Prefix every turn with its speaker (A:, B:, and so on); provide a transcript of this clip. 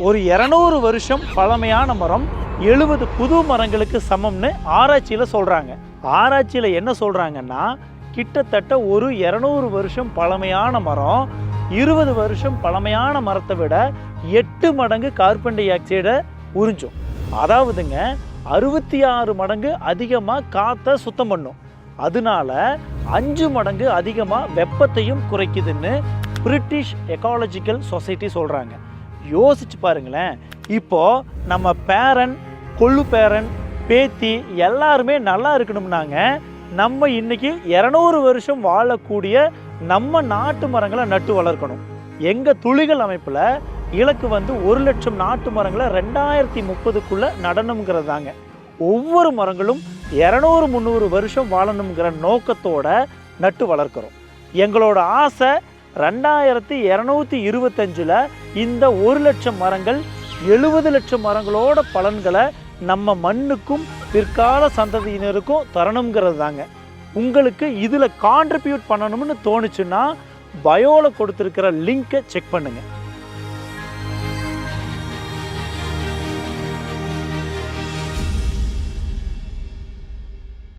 A: ஒரு 200 வருஷம் பழமையான மரம் 70 புது மரங்களுக்கு சமம்னு ஆராய்ச்சியில் சொல்கிறாங்க. ஆராய்ச்சியில் என்ன சொல்கிறாங்கன்னா, கிட்டத்தட்ட ஒரு 200 வருஷம் பழமையான மரம் 20 வருஷம் பழமையான மரத்தை விட 8 மடங்கு கார்பன் டை ஆக்சைடை உறிஞ்சும். அதாவதுங்க 66 மடங்கு அதிகமாக காற்றை சுத்தம் பண்ணும். அதனால 5 மடங்கு அதிகமாக வெப்பத்தையும் குறைக்குதுன்னு பிரிட்டிஷ் எக்காலஜிக்கல் சொசைட்டி சொல்கிறாங்க. யோசிச்சு பாருங்களேன், இப்போது நம்ம பேரன், கொள்ளு பேரன், பேத்தி எல்லாருமே நல்லா இருக்கணும்னாங்க நம்ம இன்னைக்கு 200 வருஷம் வாழக்கூடிய நம்ம நாட்டு மரங்களை நட்டு வளர்க்கணும். எங்கள் துளிகள் அமைப்பில் இலக்கு 1 லட்சம் நாட்டு மரங்களை 2030க்குள்ளே நடணுங்கிறது தாங்க. ஒவ்வொரு மரங்களும் 200-300 வருஷம் வாழணுங்கிற நோக்கத்தோட நட்டு வளர்க்குறோம். எங்களோட ஆசை 2225 இந்த 1 லட்சம் மரங்கள் 70 லட்சம் மரங்களோட பலன்களை நம்ம மண்ணுக்கும் பிற்கால சந்ததியினருக்கும் தரணுங்கிறது தாங்க. உங்களுக்கு இதில் கான்ட்ரிபியூட் பண்ணணும்னு தோணுச்சுன்னா பயோவில் கொடுத்துருக்கிற லிங்கை செக் பண்ணுங்கள்.